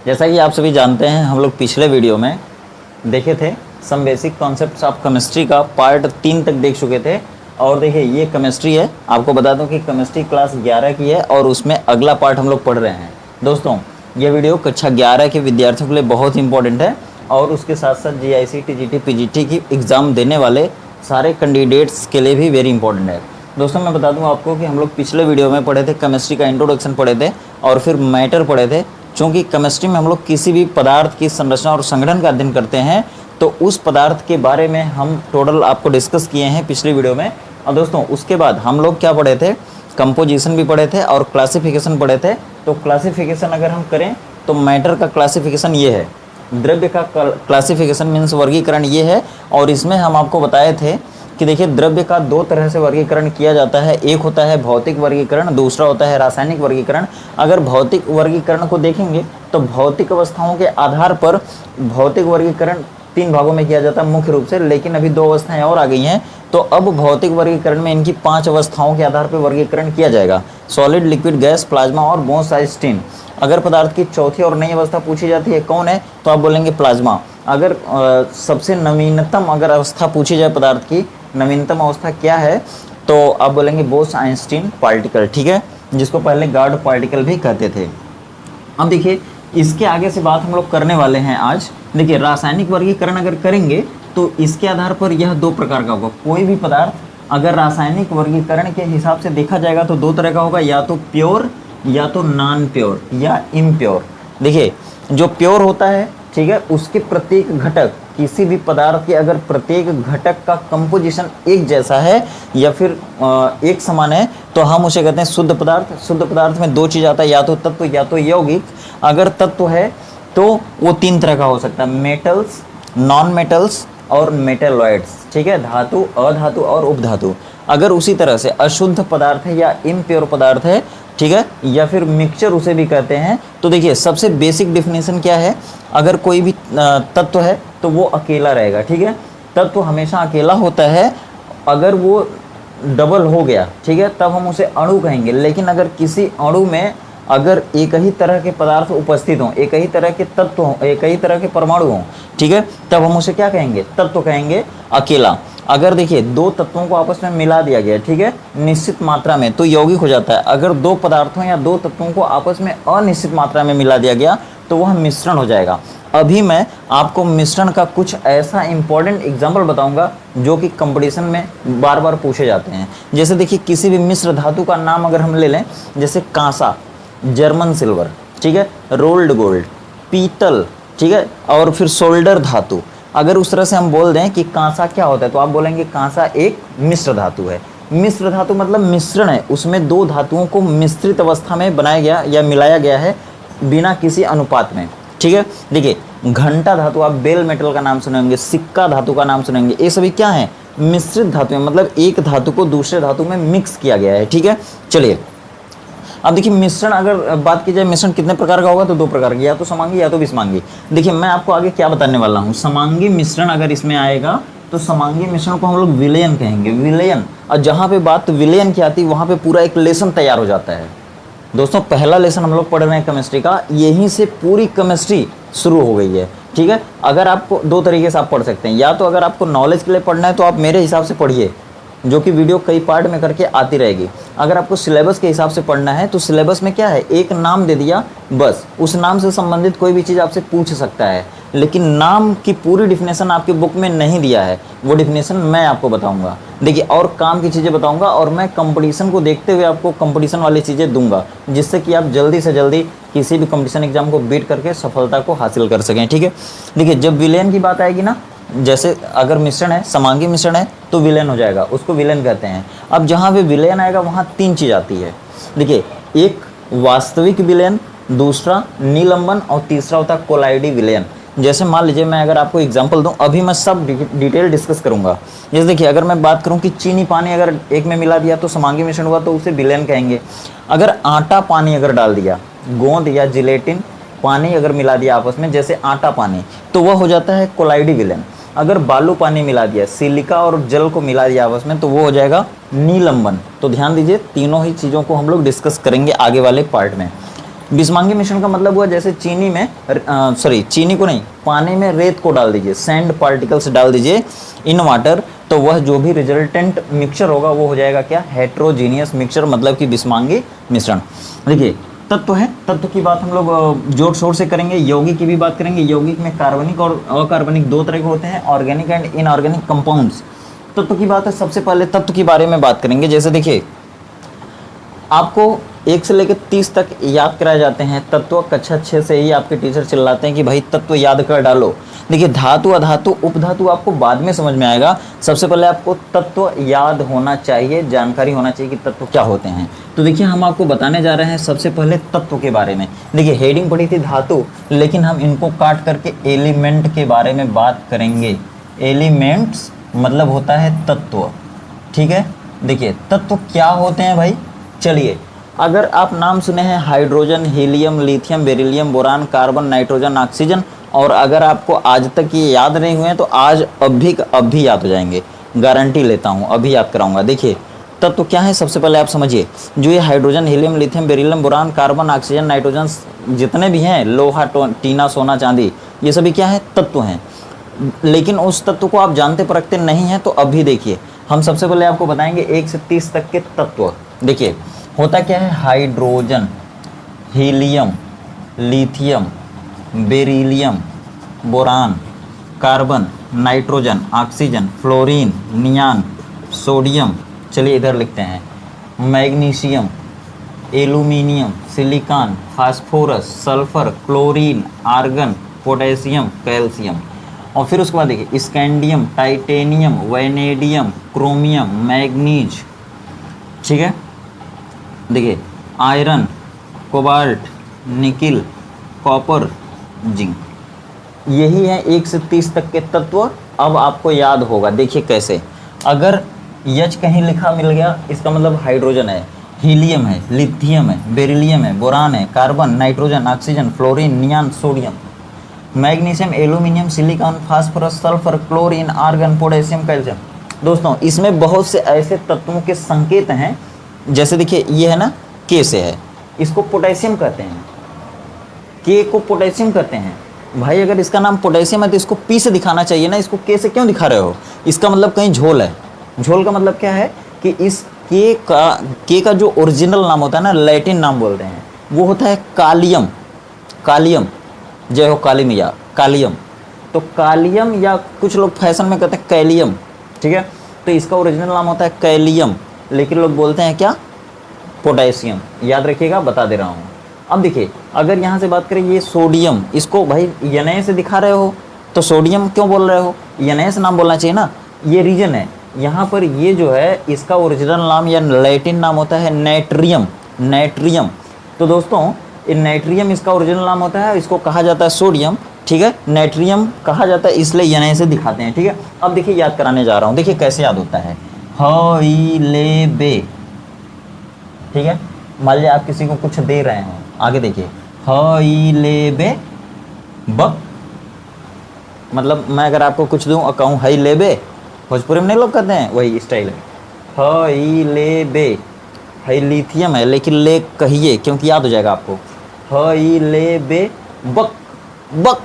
जैसा कि आप सभी जानते हैं, हम लोग पिछले वीडियो में देखे थे some basic concepts of chemistry का पार्ट 3 तक देख चुके थे। और देखिए ये केमिस्ट्री है, आपको बता दूं कि केमिस्ट्री क्लास 11 की है और उसमें अगला पार्ट हम लोग पढ़ रहे हैं। दोस्तों ये वीडियो कक्षा 11 के विद्यार्थियों के लिए बहुत इंपॉर्टेंट है और उसके साथ साथ GIC, TGT, PGT की एग्ज़ाम देने वाले सारे कैंडिडेट्स के लिए भी वेरी इंपॉर्टेंट है। दोस्तों मैं बता दूं आपको कि हम लोग पिछले वीडियो में पढ़े थे केमिस्ट्री का इंट्रोडक्शन पढ़े थे और फिर मैटर पढ़े थे। चूँकि केमिस्ट्री में हम लोग किसी भी पदार्थ की संरचना और संगठन का अध्ययन करते हैं तो उस पदार्थ के बारे में हम टोटल आपको डिस्कस किए हैं पिछली वीडियो में। और दोस्तों उसके बाद हम लोग क्या पढ़े थे, कंपोजिशन भी पढ़े थे और क्लासिफिकेशन पढ़े थे। तो क्लासिफिकेशन अगर हम करें तो मैटर का क्लासिफिकेशन ये है, द्रव्य का क्लासिफिकेशन मीन्स वर्गीकरण ये है। और इसमें हम आपको बताए थे कि देखिए द्रव्य का 2 तरह से वर्गीकरण किया जाता है, एक होता है भौतिक वर्गीकरण, दूसरा होता है रासायनिक वर्गीकरण। अगर भौतिक वर्गीकरण को देखेंगे तो भौतिक अवस्थाओं के आधार पर भौतिक वर्गीकरण 3 भागों में किया जाता है मुख्य रूप से, लेकिन अभी 2 अवस्थाएं और आ गई हैं। तो अब भौतिक वर्गीकरण में इनकी 5 अवस्थाओं के आधार पर वर्गीकरण किया जाएगा, सॉलिड, लिक्विड, गैस, प्लाज्मा और बोस-आइंस्टीन। अगर पदार्थ की चौथी और नई अवस्था पूछी जाती है कौन है, तो आप बोलेंगे प्लाज्मा। अगर सबसे नवीनतम अगर अवस्था पूछी जाए पदार्थ की, नवीनतम अवस्था क्या है, तो आप बोलेंगे बोस-आइंस्टीन पार्टिकल, ठीक है, जिसको पहले गॉड पार्टिकल भी कहते थे। अब देखिए इसके आगे से बात हम लोग करने वाले हैं आज। देखिए रासायनिक वर्गीकरण अगर करेंगे तो इसके आधार पर यह 2 प्रकार का होगा। कोई भी पदार्थ अगर रासायनिक वर्गीकरण के हिसाब से देखा जाएगा तो 2 तरह का होगा, या तो प्योर या तो नॉन प्योर या इम्प्योर। देखिए जो प्योर होता है, ठीक है, उसके प्रत्येक घटक, किसी भी पदार्थ के अगर प्रत्येक घटक का कंपोजिशन एक जैसा है या फिर एक समान है तो हम उसे कहते हैं शुद्ध पदार्थ। शुद्ध पदार्थ में 2 चीज़ आता है, या तो तत्व या तो यौगिक। अगर तत्व है तो वो 3 तरह का हो सकता है, मेटल्स, नॉन मेटल्स और मेटेलॉइड्स, ठीक है, धातु, अधातु और उपधातु। अगर उसी तरह से अशुद्ध पदार्थ है या इम्प्योर पदार्थ है, ठीक है, या फिर मिक्सचर उसे भी कहते हैं। तो देखिए सबसे बेसिक डेफिनेशन क्या है, अगर कोई भी तत्व है तो वो अकेला रहेगा, ठीक है, तत्व हमेशा अकेला होता है। अगर वो डबल हो गया, ठीक है, तब हम उसे अणु कहेंगे। लेकिन अगर किसी अणु में अगर एक ही तरह के पदार्थ उपस्थित हों, एक ही तरह के तत्व हों, एक ही तरह के परमाणु हों, ठीक है, तब हम उसे क्या कहेंगे, तत्व कहेंगे, अकेला। अगर देखिए 2 तत्वों को आपस में मिला दिया गया, ठीक है, निश्चित मात्रा में, तो यौगिक हो जाता है। अगर 2 पदार्थों या 2 तत्वों को आपस में अनिश्चित मात्रा में मिला दिया गया तो वह मिश्रण हो जाएगा। अभी मैं आपको मिश्रण का कुछ ऐसा इंपॉर्टेंट एग्जाम्पल बताऊंगा जो कि कंपटीशन में बार बार पूछे जाते हैं। जैसे देखिए किसी भी मिश्र धातु का नाम अगर हम ले लें, जैसे कांसा, जर्मन सिल्वर, ठीक है, रोल्ड गोल्ड, पीतल, ठीक है, और फिर सोल्डर धातु। अगर उस तरह से हम बोल दें कि कांसा क्या होता है तो आप बोलेंगे कांसा एक मिश्र धातु है। मिश्र धातु मतलब मिश्रण है, उसमें 2 धातुओं को मिश्रित अवस्था में बनाया गया या मिलाया गया है बिना किसी अनुपात में, ठीक है। देखिए घंटा धातु, आप बेल मेटल का नाम सुनेंगे, सिक्का धातु का नाम सुनेंगे, ये सभी क्या है, मिश्रित धातु है, मतलब एक धातु को दूसरे धातु में मिक्स किया गया है, ठीक है। चलिए अब देखिए मिश्रण अगर बात की जाए, मिश्रण कितने प्रकार का होगा, तो 2 प्रकार के, या तो समांगी या तो विषमांगी। देखिए मैं आपको आगे क्या बताने वाला हूँ, समांगी मिश्रण अगर इसमें आएगा तो समांगी मिश्रण को हम लोग विलयन कहेंगे, विलयन। और जहाँ पे बात विलयन की आती है वहाँ पे पूरा एक लेसन तैयार हो जाता है। दोस्तों पहला लेसन हम लोग पढ़ रहे हैं केमिस्ट्री का, यहीं से पूरी केमिस्ट्री शुरू हो गई है, ठीक है। अगर आपको 2 तरीके से आप पढ़ सकते हैं, या तो अगर आपको नॉलेज के लिए पढ़ना है तो आप मेरे हिसाब से पढ़िए, जो कि वीडियो कई पार्ट में करके आती रहेगी। अगर आपको सिलेबस के हिसाब से पढ़ना है तो सिलेबस में क्या है, एक नाम दे दिया, बस उस नाम से संबंधित कोई भी चीज़ आपसे पूछ सकता है, लेकिन नाम की पूरी डिफिनेशन आपकी बुक में नहीं दिया है, वो डिफिनेशन मैं आपको बताऊंगा। देखिए और काम की चीज़ें बताऊंगा और मैं कंपटीशन को देखते हुए आपको कंपटीशन वाली चीज़ें दूंगा, जिससे कि आप जल्दी से जल्दी किसी भी कंपटीशन एग्जाम को बीट करके सफलता को हासिल कर सकें, ठीक है। देखिए जब विलयन की बात आएगी ना, जैसे अगर मिश्रण है, समांगी मिश्रण है तो विलयन हो जाएगा, उसको विलयन कहते हैं। अब जहाँ पे विलयन आएगा वहाँ 3 चीज़ आती है। देखिए एक वास्तविक विलयन, दूसरा निलंबन और तीसरा होता है कोलाइडी विलयन। जैसे मान लीजिए मैं अगर आपको एग्जांपल दूं, अभी मैं सब डिटेल डिस्कस करूंगा। जैसे देखिए अगर मैं बात करूं कि चीनी पानी अगर एक में मिला दिया तो समांगी मिश्रण हुआ तो उसे विलयन कहेंगे। अगर आटा पानी अगर डाल दिया, गोंद या जिलेटिन पानी अगर मिला दिया आपस में, जैसे आटा पानी, तो वह हो जाता है कोलाइडी विलयन। अगर बालू पानी मिला दिया, सिलिका और जल को मिला दिया आपस में, तो वो हो जाएगा निलंबन। तो ध्यान दीजिए तीनों ही चीज़ों को हम लोग डिस्कस करेंगे आगे वाले पार्ट में। बिस्मांगी मिश्रण का मतलब हुआ जैसे चीनी में चीनी को नहीं, पानी में रेत को डाल दीजिए, सैंड पार्टिकल्स डाल दीजिए इन वाटर, तो वह जो भी रिजल्टेंट मिक्सचर होगा वो हो जाएगा क्या, हेट्रोजीनियस मिक्सचर, मतलब कि बिस्मांगी मिश्रण। देखिए तत्व है, तत्व की बात हम लोग जोर शोर से करेंगे, यौगिक की भी बात करेंगे। यौगिक में कार्बनिक और अकार्बनिक दो तरह के होते हैं, ऑर्गेनिक एंड इनऑर्गेनिक कंपाउंड्स। तत्व की बात है, सबसे पहले तत्व के बारे में बात करेंगे। जैसे देखिए आपको 1 से लेकर 30 तक याद कराए जाते हैं तत्व, कक्षा 6 से ही आपके टीचर चिल्लाते हैं कि भाई तत्व याद कर डालो। देखिए धातु अधातु उपधातु आपको बाद में समझ में आएगा, सबसे पहले आपको तत्व याद होना चाहिए, जानकारी होना चाहिए कि तत्व क्या होते हैं। तो देखिए हम आपको बताने जा रहे हैं सबसे पहले तत्व के बारे में। देखिए हेडिंग पड़ी थी धातु, लेकिन हम इनको काट करके एलिमेंट के बारे में बात करेंगे। एलिमेंट्स मतलब होता है तत्व, ठीक है। देखिए तत्व क्या होते हैं भाई, चलिए अगर आप नाम सुने हैं hydrogen, helium, lithium, beryllium, boron, carbon, nitrogen, oxygen, और अगर आपको आज तक ये याद नहीं हुए हैं तो आज अभी याद हो जाएंगे, गारंटी लेता हूँ, अभी याद कराऊंगा। देखिए तत्व क्या है, सबसे पहले आप समझिए, जो ये hydrogen, helium, lithium, beryllium, boron, carbon, oxygen, nitrogen जितने भी हैं, लोहा, टीना, सोना, चांदी, ये सभी क्या है, तत्व हैं। लेकिन उस तत्व को आप जानते परखते नहीं हैं, तो अभी देखिए हम सबसे पहले आपको बताएंगे 1 से 30 तक के तत्व। देखिए होता क्या है, hydrogen, helium, lithium, beryllium, boron, carbon, nitrogen, oxygen, fluorine, neon, sodium, चलिए इधर लिखते हैं, magnesium, aluminium, silicon, phosphorus, sulphur, chlorine, argon, potassium, calcium. और फिर उसके बाद देखिए scandium, titanium, vanadium, chromium, manganese, ठीक है। देखिए iron, cobalt, nickel, copper, zinc, यही है 1 से 30 तक के तत्व। अब आपको याद होगा, देखिए कैसे, अगर यच कहीं लिखा मिल गया इसका मतलब हाइड्रोजन है, हीलियम है, लिथियम है, बेरिलियम है, बोरान है, carbon, nitrogen, oxygen, fluorine, neon, sodium, magnesium, aluminium, silicon, phosphorus, sulphur, chlorine, argon, potassium, calcium. दोस्तों इसमें बहुत से ऐसे तत्वों के संकेत हैं, जैसे देखिए ये है ना, के से है, इसको पोटेशियम कहते हैं, के को पोटेशियम कहते हैं। भाई अगर इसका नाम पोटेशियम है तो इसको पी से दिखाना चाहिए ना, इसको के से क्यों दिखा रहे हो, इसका मतलब कहीं झोल है। झोल का मतलब क्या है कि इस के का जो ओरिजिनल नाम होता है ना, लैटिन नाम बोलते हैं, वो होता है कालियम। कालियम, जय हो काली मैया, कालियम। तो कालियम, या कुछ लोग फैशन में कहते हैं कैलियम, ठीक है। तो इसका ओरिजिनल नाम होता है कैलियम, लेकिन लोग बोलते हैं क्या, पोटेशियम। याद रखिएगा, बता दे रहा हूँ। अब देखिए अगर यहाँ से बात करें, ये सोडियम, इसको भाई Na से दिखा रहे हो तो सोडियम क्यों बोल रहे हो, Na से नाम बोलना चाहिए ना, ये रीजन है। यहाँ पर ये जो है इसका ओरिजिनल नाम या लैटिन नाम होता है नाइट्रियम। नाइट्रियम, तो दोस्तों ये नाइट्रियम इसका ओरिजिनल नाम होता है, इसको कहा जाता है सोडियम, ठीक है। नाइट्रियम कहा जाता है, इसलिए Na से दिखाते हैं, ठीक है। अब देखिए याद कराने जा रहा हूँ, देखिए कैसे याद होता है, हईलेबे, ठीक है। मान लीजिए आप किसी को कुछ दे रहे हैं, आगे देखिए, हईलेबे बक, मतलब मैं अगर आपको कुछ दूं और कहूँ हईलेबे, भोजपुरी में नहीं लोग कहते हैं, वही स्टाइल है, हईलेबे। हई लिथियम है, लेकिन ले कहिए क्योंकि याद हो जाएगा आपको, हईलेबे बक, बक,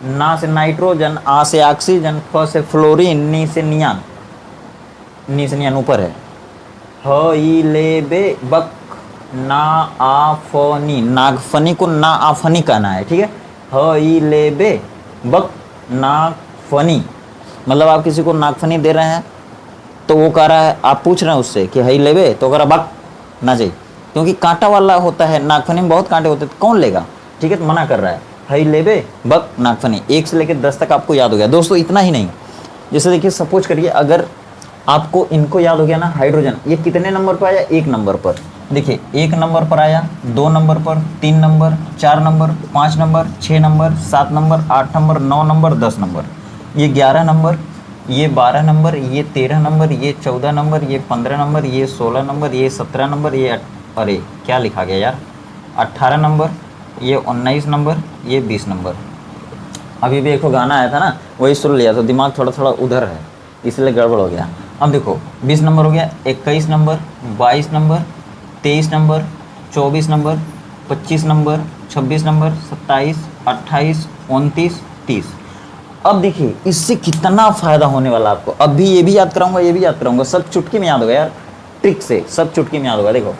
ना से नाइट्रोजन, आ से ऑक्सीजन, फ से फ्लोरीन, नी से नियान, नी से नियान ऊपर है, हईलेबे बक, ना आफनी, नागफनी को ना आफनी कहना है, ठीक है। हईलेबे बक नागफनी, मतलब आप किसी को नागफनी दे रहे हैं तो वो कह रहा है, आप पूछ रहे हैं उससे कि हईलेबे, तो कह रहा बक ना चाहिए, क्योंकि कांटा वाला होता है, नागफनी में बहुत कांटे होते हैं, तो कौन लेगा, ठीक है। तो मना कर रहा है, हईलेबे बक नागफनी। 1 से लेकर 10 तक आपको याद हो गया। दोस्तों इतना ही नहीं, जैसे देखिए सपोज करिए अगर आपको इनको याद हो गया ना, हाइड्रोजन ये कितने नंबर पर आया, 1 नंबर पर। देखिए 1 नंबर पर आया, 2 नंबर पर, 3 number, 4 number, 5 number, 6 number, 7 number, 8 number, 9 number, 10 number, ये 11 नंबर, ये 12 नंबर, ये 13 नंबर, ये 14 नंबर, ये 15 नंबर, ये 16 नंबर, ये 17 नंबर, ये अरे क्या लिखा गया यार, 18 नंबर, ये 19 नंबर, ये 20 नंबर। अभी भी एक गाना आया था ना, वही सुन लिया, तो दिमाग थोड़ा थोड़ा उधर है, इसलिए गड़बड़ हो गया। अब देखो 20 नंबर हो गया, 21 number, 22 number, 23 number, 24 number, 25 number, 26 number, 27, 28, 29, 30। अब देखिए इससे कितना फायदा होने वाला आपको। अब भी ये भी याद कराऊंगा, ये भी याद कराऊंगा, सब चुटकी में याद होगा यार, ट्रिक से सब चुटकी में याद होगा। देखो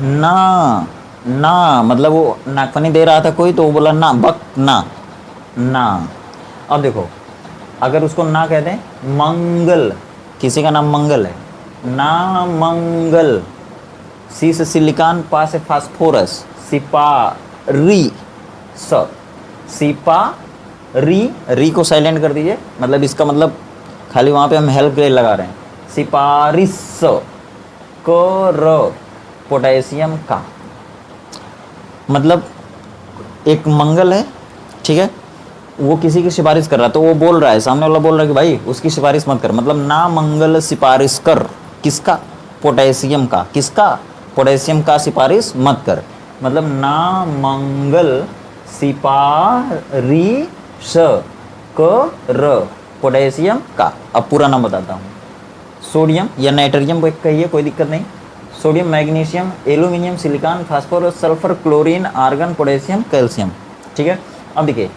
ना, ना मतलब वो नागफनी दे रहा था कोई, तो वो बोला ना, बक ना, ना। अब देखो अगर उसको ना कह दें, मंगल, किसी का नाम मंगल है, ना मंगल, सी से सिलिकॉन, पा से फास्फोरस, सिपारी, स, सिपारी, री को साइलेंट कर दीजिए, मतलब इसका मतलब खाली वहाँ पे हम हेल्प के लिए लगा रहे हैं, सिपारिस, कर, पोटेशियम का, मतलब एक मंगल है, ठीक है, वो किसी की सिफारिश कर रहा है, तो वो बोल रहा है, सामने वाला बोल रहा है कि भाई उसकी सिफारिश मत कर, मतलब ना मंगल सिफारिश कर, किसका, पोटेशियम का, किसका, पोटेशियम का सिफारिश मत कर, मतलब ना मंगल सिफारिश कर पोटेशियम का। अब पूरा नाम बताता हूँ, सोडियम या नाइट्रोजन को कहिए, कोई दिक्कत नहीं, sodium, magnesium, aluminium, silicon, phosphorus, sulphur, chlorine, argon, potassium, calcium, ठीक है। अब देखिए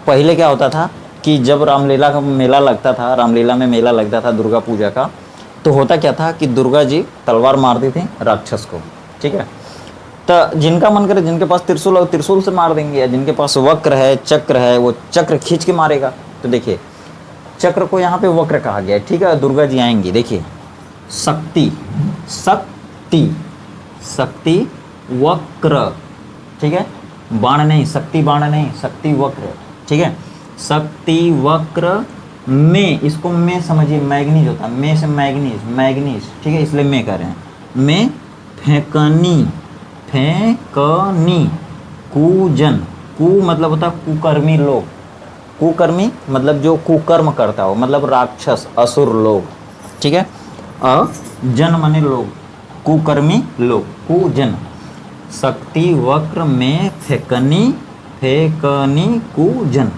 पहले क्या होता था कि जब रामलीला का मेला लगता था, रामलीला में मेला लगता था दुर्गा पूजा का, तो होता क्या था कि दुर्गा जी तलवार मारती थी राक्षस को, ठीक है। तो जिनका मन करे, जिनके पास त्रिशूल और त्रिशूल से मार देंगे, या जिनके पास वक्र है, चक्र है, वो चक्र खींच के मारेगा। तो देखिए चक्र को यहाँ पे वक्र कहा गया है, ठीक है। दुर्गा जी आएंगी, देखिए शक्ति, शक्ति, शक्ति वक्र, ठीक है, बाण नहीं, शक्ति बाण नहीं, शक्ति वक्र, ठीक है। शक्ति वक्र में, इसको में समझिए, मैग्नीज होता है, में से मैग्नीज, मैग्नीज, ठीक है, इसलिए में कर रहे हैं, में फेंकनी, फेंकनी, कूजन, कु मतलब होता है कुकर्मी लोग, कुकर्मी मतलब जो कुकर्म करता हो, मतलब राक्षस, असुर लोग, ठीक है। जन माने लोग, कुकर्मी लोग, कुजन। शक्ति वक्र में फेंकनी, फेंकनी कुजन,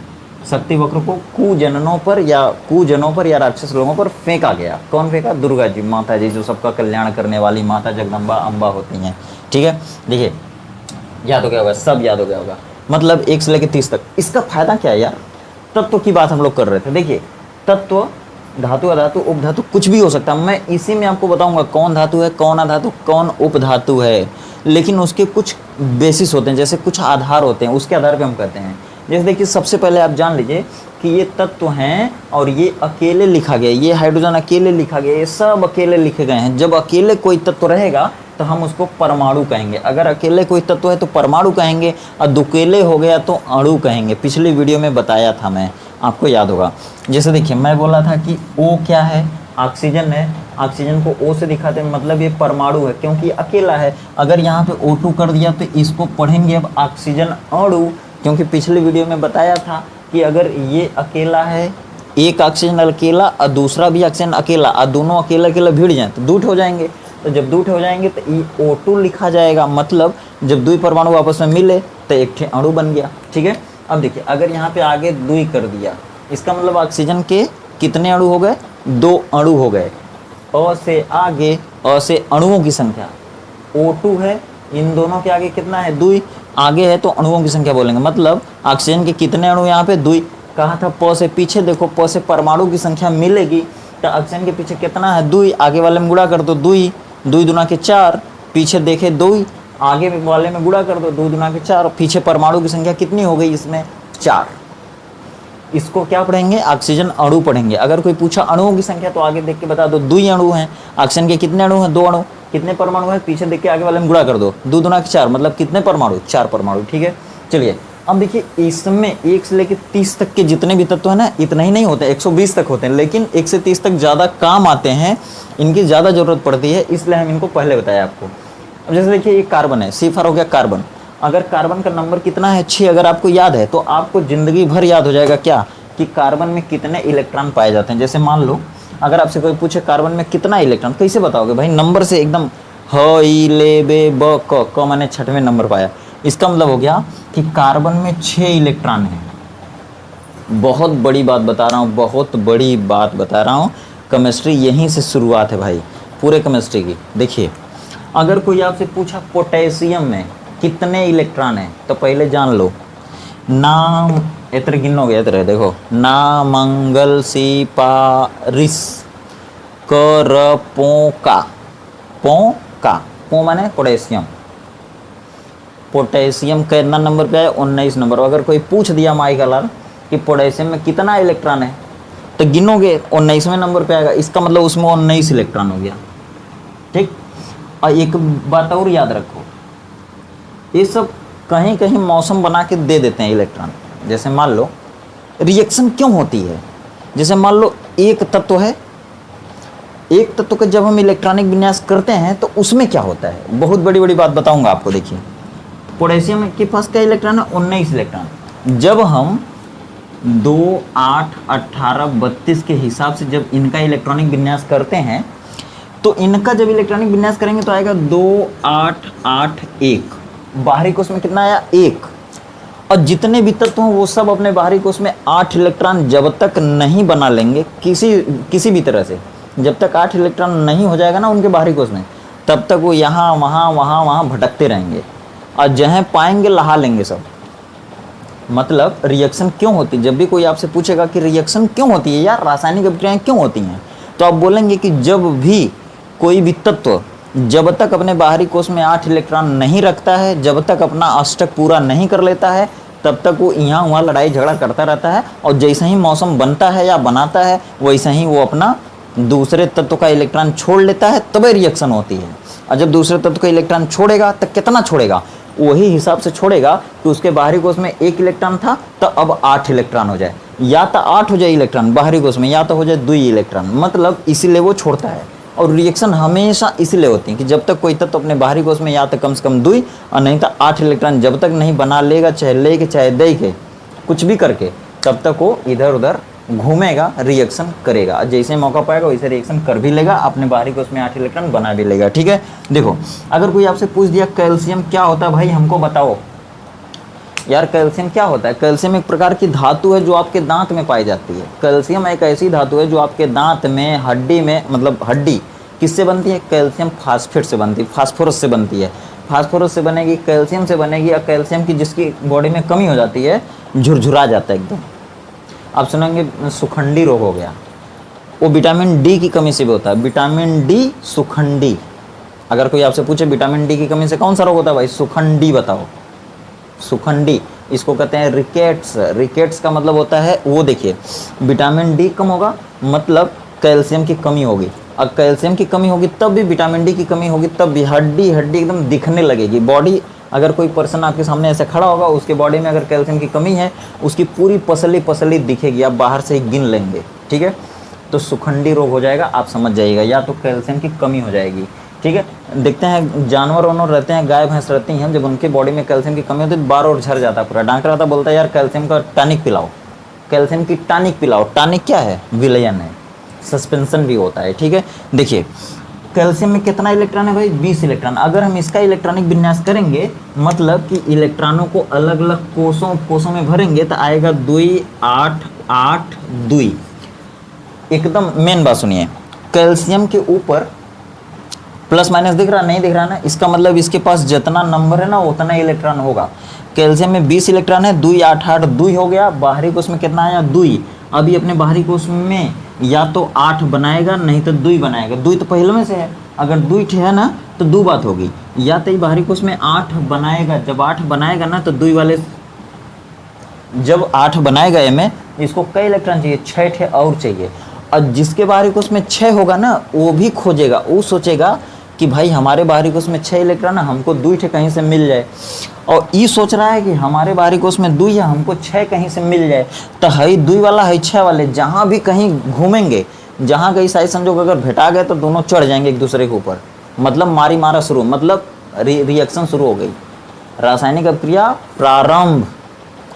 शक्ति वक्र को कुजनों पर या राक्षस लोगों पर फेंका गया। कौन फेंका? दुर्गा जी, माता जी, जो सबका कल्याण करने वाली माता जगदम्बा अम्बा होती हैं, ठीक है। देखिए याद हो गया होगा, सब याद हो गया होगा, मतलब 1 से लेकर 30 तक। इसका फायदा क्या है यार? तत्व की बात हम लोग कर रहे थे। देखिए तत्व, धातु, अधातु, उपधातु, कुछ भी हो सकता है। मैं इसी में आपको बताऊंगा कौन धातु है, कौन अधातु, कौन उपधातु है, लेकिन उसके कुछ बेसिस होते हैं, जैसे कुछ आधार होते हैं, उसके आधार पे हम कहते हैं। जैसे देखिए सबसे पहले आप जान लीजिए कि ये तत्व हैं और ये अकेले लिखा गया, ये हाइड्रोजन अकेले लिखा गया, ये सब अकेले लिखे गए हैं। जब अकेले कोई तत्व रहेगा तो हम उसको परमाणु कहेंगे। अगर अकेले कोई तत्व है तो परमाणु कहेंगे, और दुकेले हो गया तो अणु कहेंगे। पिछली वीडियो में बताया था मैं, आपको याद होगा। जैसे देखिए मैं बोला था कि O क्या है? ऑक्सीजन है। ऑक्सीजन को O से दिखाते हैं, मतलब ये परमाणु है क्योंकि अकेला है। अगर यहाँ पे O2 कर दिया तो इसको पढ़ेंगे अब ऑक्सीजन अणु, क्योंकि पिछली वीडियो में बताया था कि अगर ये अकेला है, एक ऑक्सीजन अकेला और दूसरा भी ऑक्सीजन अकेला, और दोनों अकेला अकेला भिड़ जाए तो दूठ हो जाएंगे। तो जब दूठ हो जाएंगे तो O2 लिखा जाएगा, मतलब जब दुई परमाणु आपस में मिले तो एक ठे अणु बन गया, ठीक है। अब देखिए अगर यहाँ पे आगे दुई कर दिया, इसका मतलब ऑक्सीजन के कितने अणु हो गए? 2 अणु हो गए। अ से आगे, अ से अणुओं की संख्या, O2 है, इन दोनों के आगे कितना है? दुई, आगे है तो अणुओं की संख्या बोलेंगे, मतलब ऑक्सीजन के कितने अणु यहाँ पे? दुई। कहा था प से पीछे देखो, प से परमाणु की संख्या मिलेगी तो ऑक्सीजन के पीछे कितना है? दुई, आगे वाले में गुणा कर दो, दुई, दुई दुना के 4, पीछे देखे दुई, आगे वाले में गुणा कर दो, 2 दुना के 4, पीछे परमाणु की संख्या कितनी हो गई इसमें? 4। इसको क्या पढ़ेंगे? ऑक्सीजन अणु पढ़ेंगे। अगर कोई पूछा अणुओं की संख्या तो आगे देख के बता दो, 2 अणु हैं। ऑक्सीजन के कितने अणु हैं? 2 अणु। कितने परमाणु हैं? पीछे देख के आगे वाले में गुणा कर दो, 2 दुना के 4, मतलब कितने परमाणु? 4 परमाणु, ठीक है। चलिए अब देखिए इसमें 1 से लेकर 30 तक के जितने भी तत्व है ना, इतना ही नहीं होते, 120 तक होते हैं, लेकिन 1 से 30 तक ज़्यादा काम आते हैं, इनकी ज़्यादा ज़रूरत पड़ती है, इसलिए हम इनको पहले बताया आपको। अब जैसे देखिए ये कार्बन है, C4 हो गया कार्बन। अगर कार्बन का नंबर कितना है? 6 अगर आपको याद है तो आपको ज़िंदगी भर याद हो जाएगा क्या, कि कार्बन में कितने इलेक्ट्रॉन पाए जाते हैं। जैसे मान लो अगर आपसे कोई पूछे कार्बन में कितना इलेक्ट्रॉन, कैसे बताओगे भाई? नंबर से एकदम, ह ई ले बे ब क मैंने 6वें नंबर पाया। इसका मतलब हो गया कि कार्बन में 6 इलेक्ट्रॉन हैं। बहुत बड़ी बात बता रहा हूँ, बहुत बड़ी बात बता रहा हूँ। केमिस्ट्री यहीं से शुरुआत है भाई, पूरे केमिस्ट्री की। देखिए अगर कोई आपसे पूछा पोटेशियम में कितने इलेक्ट्रॉन है, तो पहले जान लो। नाम इतर गिनो गया इतर देखो, ना मंगल सी पारिस कर पो माने पोटेशियम। पोटेशियम कितना नंबर पे है, 19 नंबर। अगर कोई पूछ दिया माई कलर कि पोटेशियम में कितना इलेक्ट्रॉन है, तो गिनोगे 19वें नंबर पे आएगा, इसका मतलब उसमें 19 इलेक्ट्रॉन हो गया। ठीक। और एक बात और याद रखो, ये सब कहीं कहीं मौसम बना के दे देते हैं इलेक्ट्रॉन। जैसे मान लो रिएक्शन क्यों होती है, जैसे मान लो एक तत्व है, एक तत्व का जब हम इलेक्ट्रॉनिक विन्यास करते हैं तो उसमें क्या होता है, बहुत बड़ी बड़ी बात बताऊंगा आपको। देखिए पोटेशियम के पास क्या इलेक्ट्रॉन है, 19 इलेक्ट्रॉन। जब हम 2, 8, 18, 32 के हिसाब से जब इनका इलेक्ट्रॉनिक विन्यास करते हैं, तो इनका जब इलेक्ट्रॉनिक विन्यास करेंगे तो आएगा 2, 8, 8, 1। बाहरी कोश में कितना आया, 1। और जितने भी तत्व हों वो सब अपने बाहरी कोश में 8 इलेक्ट्रॉन जब तक नहीं बना लेंगे, किसी भी तरह से, जब तक 8 इलेक्ट्रॉन नहीं हो जाएगा ना उनके बाहरी कोश में, तब तक वो यहाँ वहाँ भटकते रहेंगे और जहाँ पाएंगे लहा लेंगे सब। मतलब रिएक्शन क्यों होती है, जब भी कोई आपसे पूछेगा कि रिएक्शन क्यों होती है यार, रासायनिक अभिक्रियाएं क्यों होती हैं, तो आप बोलेंगे कि जब भी कोई भी तत्व जब तक अपने बाहरी कोश में 8 इलेक्ट्रॉन नहीं रखता है, जब तक अपना अष्टक पूरा नहीं कर लेता है, तब तक वो यहाँ वहाँ लड़ाई झगड़ा करता रहता है। और जैसे ही मौसम बनता है या बनाता है, वैसे ही वो अपना दूसरे तत्व का इलेक्ट्रॉन छोड़ लेता है, तब रिएक्शन होती है। और जब दूसरे तत्व का इलेक्ट्रॉन छोड़ेगा तो कितना छोड़ेगा, वही हिसाब से छोड़ेगा कि उसके बाहरी कोश में 1 इलेक्ट्रॉन था तो अब 8 इलेक्ट्रॉन हो जाए, या तो 8 हो जाए इलेक्ट्रॉन बाहरी कोश में, या तो हो जाए 2 इलेक्ट्रॉन। मतलब इसीलिए वो छोड़ता है। और रिएक्शन हमेशा इसलिए होती है कि जब तक कोई तत्व अपने बाहरी कोश में या तो कम से कम 2 और नहीं तो 8 इलेक्ट्रॉन जब तक नहीं बना लेगा, चाहे ले के चाहे दे के कुछ भी करके, तब तक वो इधर उधर घूमेगा, रिएक्शन करेगा। जैसे मौका पाएगा वैसे रिएक्शन कर भी लेगा, अपने बाहरी कोश में 8 इलेक्ट्रॉन बना भी लेगा। ठीक है। देखो अगर कोई आपसे पूछ दिया कैल्शियम क्या होता है भाई, हमको बताओ यार कैल्शियम क्या होता है। कैल्शियम एक प्रकार की धातु है जो आपके दांत में पाई जाती है। कैल्शियम एक ऐसी धातु है जो आपके दांत में, हड्डी में, मतलब हड्डी किससे बनती है, कैल्शियम फास्फेट से बनती है, फास्फोरस से बनती है। फास्फोरस से बनेगी, कैल्शियम से बनेगी। और कैल्शियम की जिसकी बॉडी में कमी हो जाती है, झुरझुरा जाता है एकदम। आप सुनेंगे सुखंडी रोग हो गया, वो विटामिन डी की कमी से भी होता है। विटामिन डी सुखंडी, अगर कोई आपसे पूछे विटामिन डी की कमी से कौन सा रोग होता है भाई, सुखंडी बताओ। सुखंडी, इसको कहते हैं रिकेट्स। रिकेट्स का मतलब होता है, वो देखिए विटामिन डी कम होगा मतलब कैल्शियम की कमी होगी। और कैल्शियम की कमी होगी तब भी, विटामिन डी की कमी होगी तब भी हड्डी एकदम दिखने लगेगी। बॉडी, अगर कोई पर्सन आपके सामने ऐसे खड़ा होगा, उसके बॉडी में अगर कैल्शियम की कमी है, उसकी पूरी पसली पसली दिखेगी, आप बाहर से ही गिन लेंगे। ठीक है। तो सुखंडी रोग हो जाएगा, आप समझ जाइएगा, या तो कैल्शियम की कमी हो जाएगी। ठीक है। देखते हैं जानवर वानवर रहते हैं, गाय भैंस रहती हैं, जब उनके बॉडी में कैल्शियम की कमी होती है, बार और झड़ जाता है पूरा। डॉक्टर आता बोलता है यार कैल्शियम का टॉनिक पिलाओ, कैल्शियम की टॉनिक पिलाओ। टॉनिक क्या है, विलयन है, सस्पेंशन भी होता है। ठीक है। देखिए कैल्शियम में कितना इलेक्ट्रॉन है भाई, 20 इलेक्ट्रॉन। अगर हम इसका इलेक्ट्रॉनिक विन्यास करेंगे, मतलब कि इलेक्ट्रॉनों को अलग अलग कोषों में भरेंगे, तो आएगा 2, 8, 8, 2। एकदम मेन बात सुनिए, कैल्शियम के ऊपर प्लस माइनस दिख रहा, नहीं दिख रहा ना, इसका मतलब इसके पास जितना नंबर है ना उतना इलेक्ट्रॉन होगा। कैल्शियम में 20 इलेक्ट्रॉन है, 2, 8, 8, 2 हो गया। बाहरी कोश में कितना आया, 2। अभी अपने बाहरी कोश में या तो 8 बनाएगा नहीं तो 2 बनाएगा। 2 तो पहले में से है, अगर 2 है ना तो 2 बात होगी, या तो बाहरी कोश में 8 बनाएगा। जब 8 बनाएगा ना तो 2 वाले, जब 8 बनाएगा ए में, इसको कई इलेक्ट्रॉन चाहिए, 6 और चाहिए। और जिसके बाहरी कोश में 6 होगा ना, वो भी खोजेगा, वो सोचेगा कि भाई हमारे बाहरी कोश में 6 इलेक्ट्रॉन है, हमको 2 कहीं से मिल जाए। और ये सोच रहा है कि हमारे बाहरी कोश में 2 है, हमको 6 कहीं से मिल जाए। तो है 2 वाला है 6 वाले, जहाँ भी कहीं घूमेंगे, जहाँ कहीं साइज संजोग अगर भेटा गए तो दोनों चढ़ जाएंगे एक दूसरे के ऊपर। मतलब मारी मारा शुरू, मतलब रिएक्शन शुरू हो गई, रासायनिक अभिक्रिया प्रारंभ।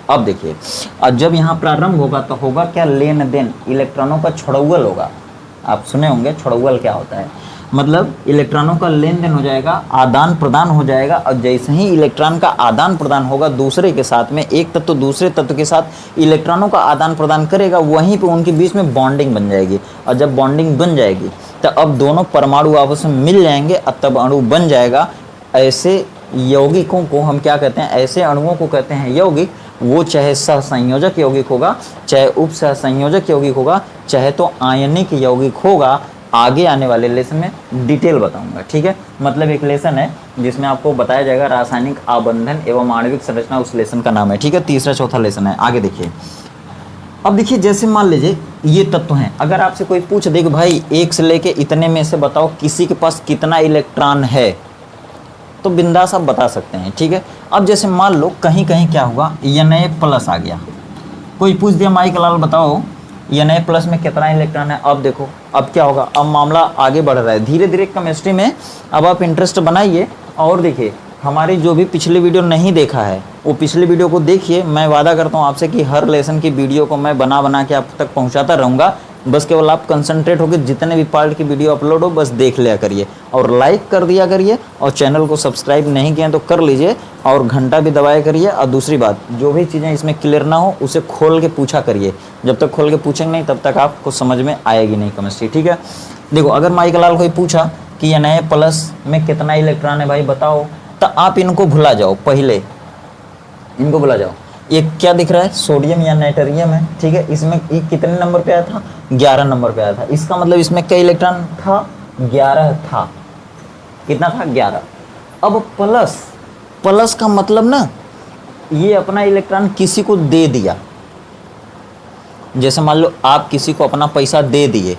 अब देखिए, और जब यहाँ प्रारंभ होगा तो होगा क्या, लेन देन, इलेक्ट्रॉनों का छुड़ौल होगा। आप सुने होंगे छुड़ौल क्या होता है, मतलब इलेक्ट्रॉनों का लेन देन हो जाएगा, आदान प्रदान हो जाएगा। और जैसे ही इलेक्ट्रॉन का आदान प्रदान होगा दूसरे के साथ में, एक तत्व दूसरे तत्व के साथ इलेक्ट्रॉनों का आदान प्रदान करेगा, वहीं पे उनके बीच में बॉन्डिंग बन जाएगी। और जब बॉन्डिंग बन जाएगी तो अब दोनों परमाणु आपस में मिल जाएंगे और तब अणु बन जाएगा। ऐसे यौगिकों को हम क्या कहते हैं, ऐसे अणुओं को कहते हैं यौगिक। वो चाहे सहसंयोजक यौगिक होगा, चाहे उप सहसंयोजक यौगिक होगा, चाहे तो आयनिक यौगिक होगा। आगे आने वाले लेसन में डिटेल बताऊंगा, ठीक है। मतलब एक लेसन है जिसमें आपको बताया जाएगा रासायनिक आबंधन एवं आणविक संरचना, उस लेसन का नाम है, ठीक है। तीसरा चौथा लेसन है, आगे देखिए। अब देखिए, जैसे मान लीजिए ये तत्व हैं, अगर आपसे कोई पूछ दे कि भाई 1 से लेके इतने में से बताओ किसी के पास कितना इलेक्ट्रॉन है, तो बिंदास आप बता सकते हैं, ठीक है। अब जैसे मान लो कहीं कहीं क्या हुआ, Na+ आ गया, कोई पूछ दिया माइक लाल बताओ Na+ में कितना इलेक्ट्रॉन है। अब देखो अब क्या होगा, अब मामला आगे बढ़ रहा है धीरे धीरे केमिस्ट्री में। अब आप इंटरेस्ट बनाइए और देखिए, हमारी जो भी पिछले वीडियो नहीं देखा है वो पिछले वीडियो को देखिए। मैं वादा करता हूँ आपसे कि हर लेसन की वीडियो को मैं बना के आप तक पहुँचाता रहूँगा। बस केवल आप कंसंट्रेट होकर जितने भी पार्ट की वीडियो अपलोड हो बस देख लिया करिए और लाइक कर दिया करिए, और चैनल को सब्सक्राइब नहीं किए तो कर लीजिए और घंटा भी दबाया करिए। और दूसरी बात, जो भी चीज़ें इसमें क्लियर ना हो उसे खोल के पूछा करिए। जब तक खोल के पूछेंगे नहीं तब तक आपको समझ में आएगी नहीं केमिस्ट्री, ठीक है। देखो, अगर माइक लाल कोई पूछा कि Na+ में कितना इलेक्ट्रॉन है भाई बताओ, तो आप इनको भुला जाओ, पहले इनको भुला जाओ। ये क्या दिख रहा है, सोडियम या नाइट्रियम है, ठीक है। इसमें ये कितने नंबर पे आया था, 11 नंबर पे आया था। इसका मतलब इसमें क्या इलेक्ट्रॉन था, 11 था। कितना था, 11। अब प्लस का मतलब ना, ये अपना इलेक्ट्रॉन किसी को दे दिया। जैसे मान लो आप किसी को अपना पैसा दे दिए,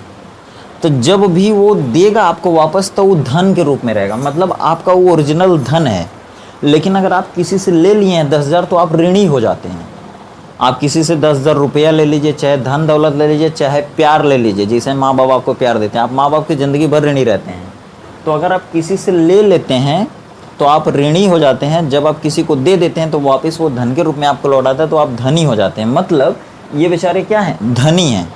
तो जब भी वो देगा आपको वापस तो वो धन के रूप में रहेगा, मतलब आपका वो ओरिजिनल धन है। लेकिन अगर आप किसी से ले लिए हैं 10,000 तो आप ऋणी हो जाते हैं। आप किसी से 10,000 रुपया ले लीजिए, चाहे धन दौलत ले लीजिए, चाहे प्यार ले लीजिए, जैसे माँ बाप आपको प्यार देते हैं, आप माँ बाप की ज़िंदगी भर ऋणी रहते हैं। तो अगर आप किसी से ले लेते हैं तो आप ऋणी हो जाते हैं। जब आप किसी को दे देते हैं तो वापस वो धन के रूप में आपको लौटाता है, तो आप धनी हो जाते हैं। मतलब ये बेचारे क्या हैं, धनी हैं।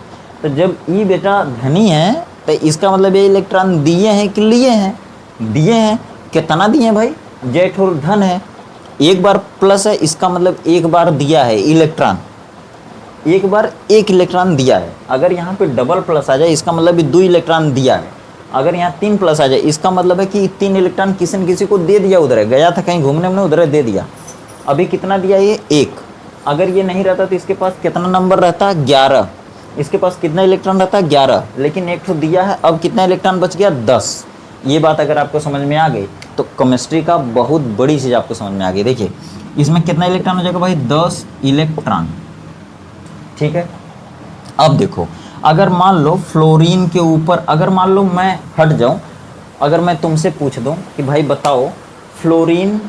तो जब ये बेटा धनी है तो इसका मतलब ये इलेक्ट्रॉन दिए हैं कि लिए हैं, दिए हैं। कितना दिए हैं भाई, जेठ और धन है, एक बार प्लस है, इसका मतलब एक बार दिया है इलेक्ट्रॉन, एक बार एक इलेक्ट्रॉन दिया है। अगर यहाँ पे डबल प्लस आ जाए इसका मतलब 2 इलेक्ट्रॉन दिया है। अगर यहाँ 3 प्लस आ जाए इसका मतलब है कि 3 इलेक्ट्रॉन किसी न किसी को दे दिया, उधर है, गया था कहीं घूमने में, उधर दे दिया। अभी कितना दिया, ये 1। अगर ये नहीं रहता तो इसके पास कितना नंबर रहता, 11। इसके पास कितना इलेक्ट्रॉन रहता, 11। लेकिन एक तो दिया है, अब कितना इलेक्ट्रॉन बच गया, 10। ये बात अगर आपको समझ में आ गई तो केमिस्ट्री का बहुत बड़ी चीज़ आपको समझ में आ गई। देखिए इसमें कितना इलेक्ट्रॉन हो जाएगा भाई, 10 इलेक्ट्रॉन, ठीक है। अब देखो, अगर मान लो फ्लोरीन के ऊपर, अगर मान लो मैं हट जाऊं, अगर मैं तुमसे पूछ दूं कि भाई बताओ फ्लोरीन,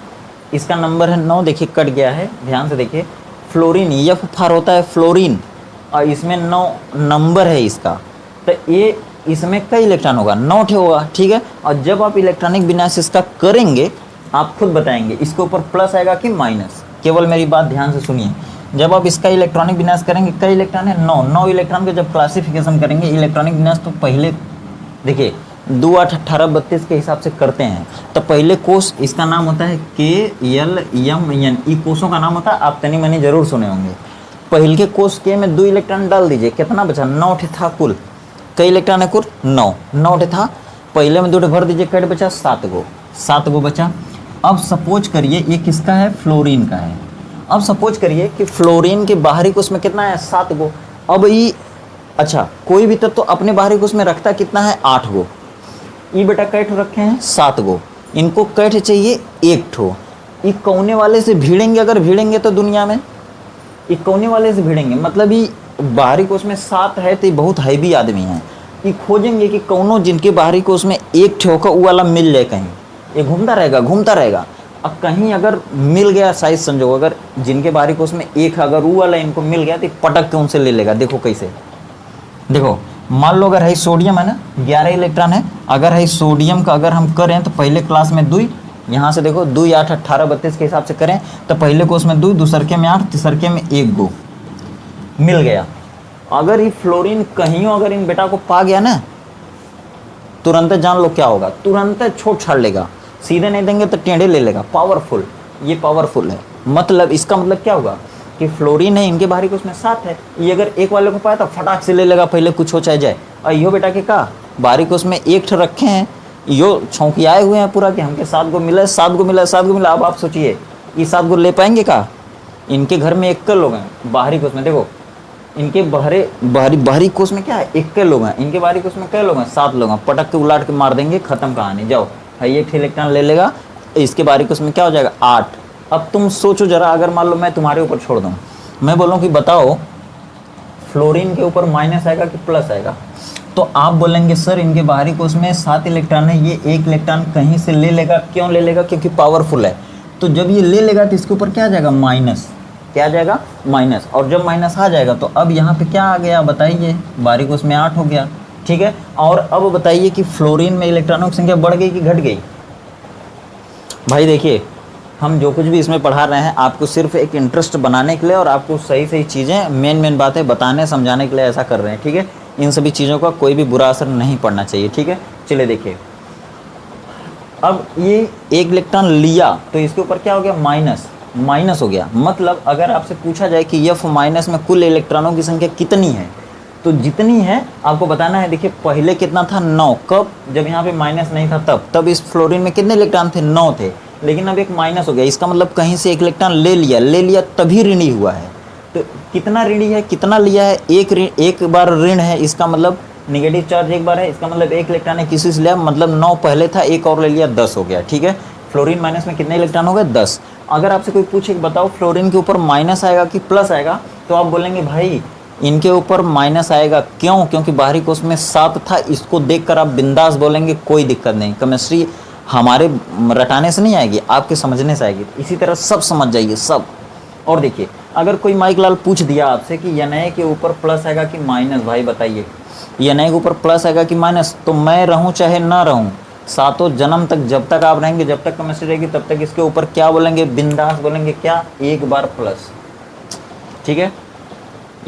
इसका नंबर है 9, देखिए कट गया है, ध्यान से देखिए। फ्लोरीन F फॉर होता है फ्लोरीन, और इसमें 9 नंबर है इसका, तो ये इसमें कई इलेक्ट्रॉन होगा, 9 होगा, ठीक है। और जब आप इलेक्ट्रॉनिक विन्यास इसका करेंगे आप खुद बताएंगे इसके ऊपर प्लस आएगा कि माइनस। केवल मेरी बात ध्यान से सुनिए, जब आप इसका इलेक्ट्रॉनिक विन्यास करेंगे, कई इलेक्ट्रॉन है, 9 इलेक्ट्रॉन का जब क्लासिफिकेशन करेंगे इलेक्ट्रॉनिक विन्यास, तो पहले देखिए 2, 8, 18, 32 के हिसाब से करते हैं। तो पहले कोष इसका नाम होता है KLMN, ई कोषों का नाम होता है, आप तनी मनी जरूर सुने होंगे। पहले के कोष के में 2 इलेक्ट्रॉन डाल दीजिए, कितना बचा, 9 था कुल। कई इलेक्ट्रॉन है कुल, 9 था। पहले में 2 भर दीजिए, कट बचा 7 गो बचा। अब सपोज करिए ये किसका है, फ्लोरीन का है। अब सपोज करिए कि फ्लोरीन के बाहरी कोष में कितना है, 7 गो। अब ये अच्छा, कोई भी तत्व तो अपने बाहरी कोष में रखता कितना है, 8 गो। ये बेटा कैठ रखे हैं 7 गो, इनको कैठ चाहिए 1 ठो। ये कौने वाले से भिड़ेंगे, अगर भिड़ेंगे तो दुनिया में ये कौने वाले से भिड़ेंगे, मतलब ये बाहरी कोष में 7 है तो ये बहुत हैवी आदमी है। ये खोजेंगे कि कौनों जिनके बाहरी कोष में 1 ठो का वो वाला मिल जाए, कहीं ये घूमता रहेगा। अब कहीं अगर मिल गया, साइज संजोग, अगर जिनके बाहरी कोष में 1 अगर वो वाला इनको मिल गया तो पटक के उनसे ले लेगा। देखो कैसे, देखो मान लो अगर है सोडियम है ना, 11 इलेक्ट्रॉन है। अगर है सोडियम का अगर हम करें तो पहले क्लास में 2, यहाँ से देखो 2, 8, 18, 32 के हिसाब से करें तो पहले कोष में 2, दूसरके में 8, तीसरके में 1 गो मिल गया। अगर ये फ्लोरीन कहीं अगर इन बेटा को पा गया ना, तुरंत जान लो क्या होगा, तुरंत छोड़ छाड़ लेगा, सीधे नहीं देंगे तो टेढ़े ले लेगा। पावरफुल, ये पावरफुल है। मतलब इसका मतलब क्या होगा कि फ्लोरीन है, इनके बाहरी कोष में 7 है, ये अगर एक वाले को पाया तो फटाक से ले लेगा, पहले कुछ हो चाहे जाए। और यो बेटा के का बाहरी कोष में 1 रखे हैं यो छौंकियाए हुए हैं पूरा कि हमके 7 गो मिला, 7 गो मिला, 7 गो मिला। अब आप सोचिए ये 7 गो ले पाएंगे का? इनके घर में 1 लोग हैं, बाहरी कोष में देखो इनके बाहरी कोष में क्या है, 1 लोग हैं, इनके बाहरी कोष में क्या लोग हैं, 7 लोग हैं। पटक के उलाट के मार देंगे, खत्म कहानी। जाओ है ये इलेक्ट्रॉन ले लेगा, इसके बाहरी कोष में क्या हो जाएगा 8। अब तुम सोचो जरा, अगर मान लो मैं तुम्हारे ऊपर छोड़ दूँ, मैं बोलूँ कि बताओ फ्लोरीन के ऊपर माइनस आएगा कि प्लस आएगा, तो आप बोलेंगे सर इनके बाहरी कोष में 7 इलेक्ट्रॉन है, ये 1 इलेक्ट्रॉन कहीं से ले लेगा। क्यों ले लेगा? क्योंकि पावरफुल है। तो जब ये ले लेगा तो इसके ऊपर क्या आ जाएगा, माइनस। क्या आ जाएगा? माइनस। और जब माइनस आ जाएगा तो अब यहाँ पे क्या आ गया बताइए, बाहरी कोष में 8 हो गया, ठीक है। और अब बताइए कि फ्लोरीन में इलेक्ट्रॉनों की संख्या बढ़ गई कि घट गई? भाई देखिए, हम जो कुछ भी इसमें पढ़ा रहे हैं आपको सिर्फ एक इंटरेस्ट बनाने के लिए और आपको सही सही चीज़ें, मेन बातें बताने समझाने के लिए ऐसा कर रहे हैं, ठीक है। इन सभी चीज़ों का कोई भी बुरा असर नहीं पड़ना चाहिए, ठीक है। चलिए देखिए, अब ये 1 इलेक्ट्रॉन लिया तो इसके ऊपर क्या हो गया, माइनस हो गया। मतलब अगर आपसे पूछा जाए कि F माइनस में कुल इलेक्ट्रॉनों की संख्या कितनी है, तो जितनी है आपको बताना है। देखिए पहले कितना था, 9। कब? जब यहाँ पे माइनस नहीं था तब इस फ्लोरीन में कितने इलेक्ट्रॉन थे, 9 थे। लेकिन अब एक माइनस हो गया, इसका मतलब कहीं से 1 इलेक्ट्रॉन ले लिया तभी ऋणी हुआ है। तो कितना ऋणी है, कितना लिया है, एक बार ऋण है, इसका मतलब नेगेटिव चार्ज एक बार है, इसका मतलब 1 इलेक्ट्रॉन है किसी से लिया, मतलब 9 पहले था, एक और ले लिया, 10 हो गया, ठीक है। फ्लोरीन माइनस में कितने इलेक्ट्रॉन हो गए, 10। अगर आपसे कोई पूछे कि बताओ फ्लोरीन के ऊपर माइनस आएगा कि प्लस आएगा, तो आप बोलेंगे भाई इनके ऊपर माइनस आएगा। क्यों? क्योंकि बाहरी कोष में 7 था। इसको देखकर आप बिंदास बोलेंगे, कोई दिक्कत नहीं, केमिस्ट्री हमारे रटाने से नहीं आएगी, आपके समझने से आएगी। इसी तरह सब समझ जाइए, सब। और देखिए, अगर कोई माइक लाल पूछ दिया आपसे कि Na के ऊपर प्लस आएगा कि माइनस, भाई बताइए Na के ऊपर प्लस आएगा कि माइनस, तो मैं रहूं चाहे ना रहूं, 7 जन्म तक जब तक आप रहेंगे, जब तक केमिस्ट्री रहेगी, तब तक इसके ऊपर क्या बोलेंगे, बिंदास बोलेंगे, क्या, एक बार प्लस, ठीक है।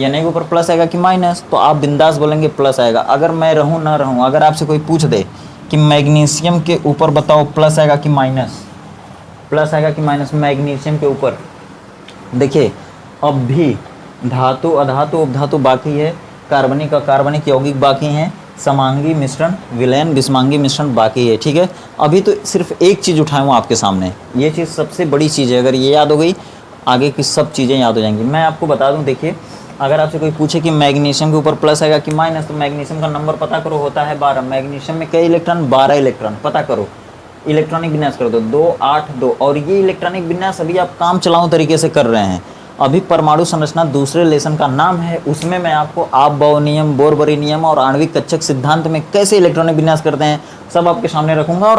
Na के ऊपर प्लस आएगा कि माइनस, तो आप बिंदास बोलेंगे प्लस आएगा। अगर मैं रहूं ना रहूं, अगर आपसे कोई पूछ दे कि मैग्नीशियम के ऊपर बताओ प्लस आएगा कि माइनस, प्लस आएगा कि माइनस मैग्नीशियम के ऊपर, देखिए अब भी धातु अधातु उपधातु बाकी है, कार्बनिक अकार्बनिक यौगिक बाकी हैं, समांगी मिश्रण विलयन विषमांगी मिश्रण बाकी है, ठीक है। अभी तो सिर्फ एक चीज़ उठाया हूँ आपके सामने, ये चीज़ सबसे बड़ी चीज़ है। अगर ये याद हो गई, आगे की सब चीज़ें याद हो जाएंगी। मैं आपको बता दूँ, देखिए अगर आपसे कोई पूछे कि मैग्नीशियम के ऊपर प्लस आएगा कि माइनस, तो मैग्नीशियम का नंबर पता करो, होता है 12। मैग्नीशियम में कई इलेक्ट्रॉन, 12 इलेक्ट्रॉन, पता करो, इलेक्ट्रॉनिक विन्यास कर दो, 2 8 2। और ये इलेक्ट्रॉनिक विन्यास अभी आप काम चलाऊ तरीके से कर रहे हैं। अभी परमाणु संरचना दूसरे लेसन का नाम है, उसमें मैं आपको आपबाउ नियम, बोरबरी नियम और आणविक कक्षक सिद्धांत में कैसे इलेक्ट्रॉनिक विन्यास करते हैं सब आपके सामने रखूँगा, और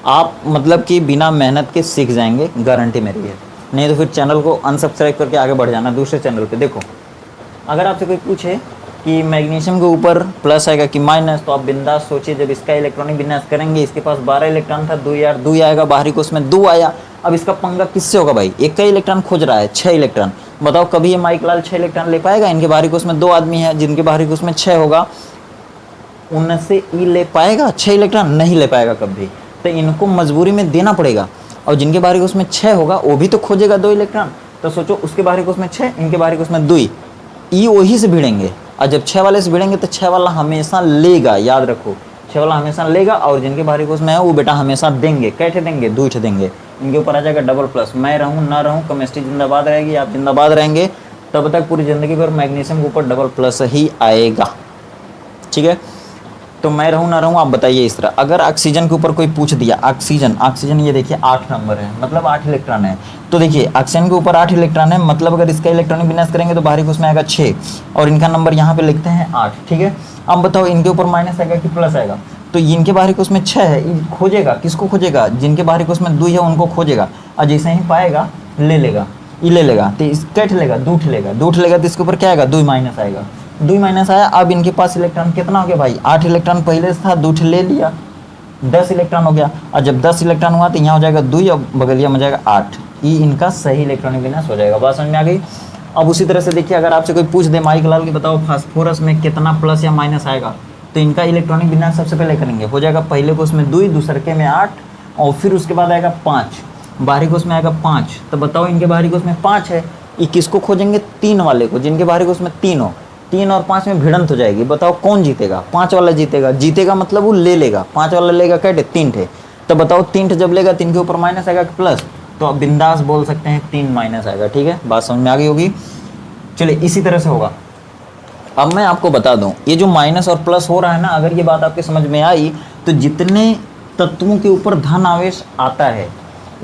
आप मतलब कि बिना मेहनत के सीख जाएंगे, गारंटी मेरी है। नहीं तो फिर चैनल को अनसब्सक्राइब करके आगे बढ़ जाना दूसरे चैनल पे। देखो अगर आपसे कोई पूछे कि मैग्नीशियम के ऊपर प्लस आएगा कि माइनस, तो आप बिंदास सोचिए, जब इसका इलेक्ट्रॉनिक विन्यास करेंगे, इसके पास 12 इलेक्ट्रॉन था, 2 आएगा, बाहरी कोष में 2 आया। अब इसका पंगा किससे होगा भाई, एक का इलेक्ट्रॉन खोज रहा है, 6 इलेक्ट्रॉन। बताओ कभी ये माइक लाल 6 इलेक्ट्रॉन ले पाएगा? इनके बाहरी कोष में 2 आदमी हैं, जिनके बाहरी कोष में 6 होगा, उनसे ई ले पाएगा 6 इलेक्ट्रॉन? नहीं ले पाएगा कभी। तो इनको मजबूरी में देना पड़ेगा, और जिनके बाहरी कोष में 6 होगा वो भी तो खोजेगा 2 इलेक्ट्रॉन। तो सोचो उसके बाहरी कोष में 6, इनके बाहरी कोष में 2, ई वही से भिड़ेंगे, और जब 6 वाले से भिड़ेंगे तो 6 वाला हमेशा लेगा, याद रखो 6 वाला हमेशा लेगा। और जिनके बाहरी कोष में है वो बेटा हमेशा देंगे, कैसे देंगे, 2 देंगे। इनके ऊपर आ जाएगा डबल प्लस। मैं रहूँ ना रहूँ, केमिस्ट्री जिंदाबाद रहेगी, आप जिंदाबाद रहेंगे, तब तक पूरी ज़िंदगी भर मैग्नीशियम के ऊपर डबल प्लस ही आएगा, ठीक है। तो मैं रहूँ ना रहूँ आप बताइए इस तरह। अगर ऑक्सीजन के ऊपर कोई पूछ दिया, ऑक्सीजन ये देखिए 8 नंबर है, मतलब 8 इलेक्ट्रॉन है। तो देखिए ऑक्सीजन के ऊपर 8 इलेक्ट्रॉन है, मतलब अगर इसका इलेक्ट्रॉनिक विन्यास करेंगे तो बाहरी कोष में आएगा 6, और इनका नंबर यहाँ पे लिखते हैं 8, ठीक है। अब बताओ इनके ऊपर माइनस आएगा कि प्लस आएगा? तो इनके बाहरी कोष में 6 है, खोजेगा किसको खोजेगा, जिनके बाहरी कोष में 2 है उनको खोजेगा, और जैसे ही पाएगा ले लेगा, ये ले लेगा, तो कैट लेगा, 2 लेगा, तो इसके ऊपर क्या आएगा, 2 माइनस आएगा, 2 माइनस आया। अब इनके पास इलेक्ट्रॉन कितना हो गया भाई, 8 इलेक्ट्रॉन पहले से था, 2 ले लिया, 10 इलेक्ट्रॉन हो गया। और जब 10 इलेक्ट्रॉन हुआ तो यहाँ हो जाएगा 2 और बगलिया में जाएगा 8, ये इनका सही इलेक्ट्रॉनिक विन्यास हो जाएगा। बात समझ में आ गई। अब उसी तरह से देखिए, अगर आपसे कोई पूछ दे माइक लाल की बताओ फास्फोरस में कितना प्लस या माइनस आएगा, तो इनका इलेक्ट्रॉनिक विन्यास सबसे पहले करेंगे, हो जाएगा पहले कोष में 2, दूसरे के में 8, और फिर उसके बाद आएगा 5, बाहरी कोष में आएगा 5। तो बताओ इनके बाहरी कोष में 5 है, ये किसको खोजेंगे, 3 वाले को, जिनके बाहरी कोष में 3 हो। 3 और 5 में भिड़ंत हो जाएगी, बताओ कौन जीतेगा? 5 वाला जीतेगा। जीतेगा मतलब वो ले लेगा, 5 वाला लेगा कैटे 3 ठे, तो बताओ 3 ठे जब लेगा 3 के ऊपर माइनस आएगा कि प्लस? तो अब बिंदास बोल सकते हैं 3 माइनस आएगा। ठीक है, बात समझ में आ गई होगी। चलिए इसी तरह से होगा। अब मैं आपको बता दूं, ये जो माइनस और प्लस हो रहा है ना, अगर ये बात आपके समझ में आई तो जितने तत्वों के ऊपर धन आवेश आता है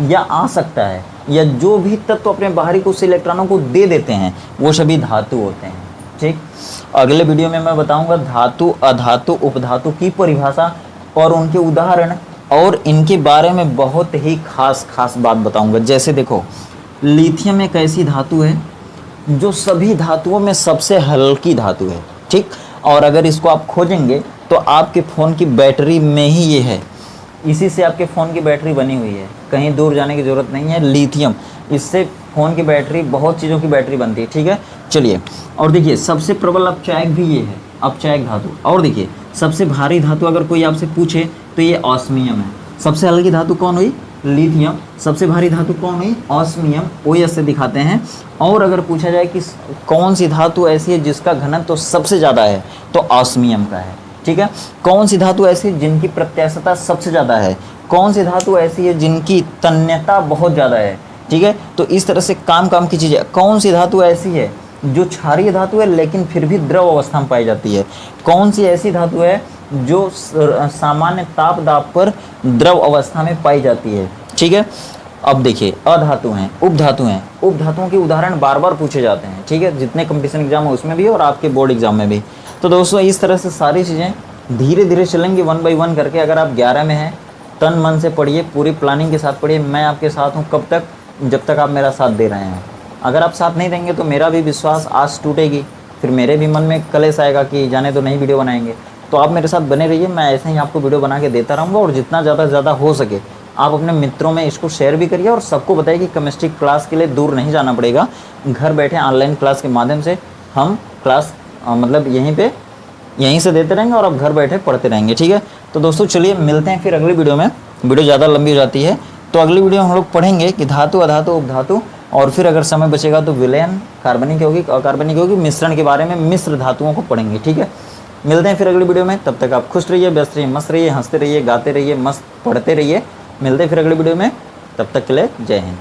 या आ सकता है, या जो भी तत्व अपने बाहरी कुछ इलेक्ट्रॉनों को दे देते हैं, वो सभी धातु होते हैं। ठीक, अगले वीडियो में मैं बताऊंगा धातु, अधातु, उपधातु की परिभाषा और उनके उदाहरण, और इनके बारे में बहुत ही खास बात बताऊंगा। जैसे देखो, लिथियम एक ऐसी धातु है जो सभी धातुओं में सबसे हल्की धातु है। ठीक, और अगर इसको आप खोजेंगे तो आपके फ़ोन की बैटरी में ही ये है, इसी से आपके फ़ोन की बैटरी बनी हुई है, कहीं दूर जाने की ज़रूरत नहीं है। लिथियम, इससे फ़ोन की बैटरी, बहुत चीज़ों की बैटरी बनती है। ठीक है, चलिए और देखिए सबसे प्रबल अपचायक भी ये है, अपचायक धातु। और देखिए सबसे भारी धातु अगर कोई आपसे पूछे तो ये ऑस्मियम है। सबसे हल्की धातु कौन हुई? लिथियम। सबसे भारी धातु कौन हुई? ऑस्मियम। OS से दिखाते हैं। और अगर पूछा जाए कि कौन सी धातु ऐसी है जिसका घनत्व तो सबसे ज़्यादा है, तो ऑस्मियम का है। ठीक है, कौन सी धातु ऐसी जिनकी प्रत्यास्थता सबसे ज़्यादा है? कौन सी धातु ऐसी है जिनकी तन्यता बहुत ज़्यादा है? ठीक है, तो इस तरह से काम की चीज़ें। कौन सी धातु ऐसी है जो क्षारीय धातु है लेकिन फिर भी द्रव अवस्था में पाई जाती है? कौन सी ऐसी धातु है जो सामान्य ताप दाब पर द्रव अवस्था में पाई जाती है? ठीक है, अब देखिए अधातु हैं, उपधातु हैं। उपधातुओं के उदाहरण बार बार पूछे जाते हैं। ठीक है, जितने कंपटीशन एग्जाम हो उसमें भी और आपके बोर्ड एग्जाम में भी। तो दोस्तों इस तरह से सारी चीज़ें धीरे धीरे चलेंगी 1 बाय 1 करके। अगर आप 11 में हैं, तन मन से पढ़िए, पूरी प्लानिंग के साथ पढ़िए। मैं आपके साथ हूँ कब तक? जब तक आप मेरा साथ दे रहे हैं। अगर आप साथ नहीं देंगे तो मेरा भी विश्वास आस टूटेगी, फिर मेरे भी मन में कलेश आएगा कि जाने तो नहीं वीडियो बनाएंगे। तो आप मेरे साथ बने रहिए, मैं ऐसे ही आपको वीडियो बना के देता रहूँगा। और जितना ज़्यादा से ज़्यादा हो सके आप अपने मित्रों में इसको शेयर भी करिए और सबको बताइए कि केमिस्ट्री क्लास के लिए दूर नहीं जाना पड़ेगा। घर बैठे ऑनलाइन क्लास के माध्यम से हम क्लास मतलब यहीं से देते रहेंगे और आप घर बैठे पढ़ते रहेंगे। ठीक है, तो दोस्तों चलिए मिलते हैं फिर अगली वीडियो में। वीडियो ज़्यादा लंबी हो जाती है, तो अगली वीडियो में हम लोग पढ़ेंगे कि धातु, अधातु, उपधातु, और फिर अगर समय बचेगा तो विलयन, कार्बनिक होगी, अकार्बनिक होगी, मिश्रण के बारे में, मिश्र धातुओं को पढ़ेंगे। ठीक है, मिलते हैं फिर अगली वीडियो में। तब तक आप खुश रहिए, व्यस्त रहिए, मस्त रहिए, हंसते रहिए, गाते रहिए, मस्त पढ़ते रहिए। मिलते हैं फिर अगली वीडियो में, तब तक के लिए जय हिंद।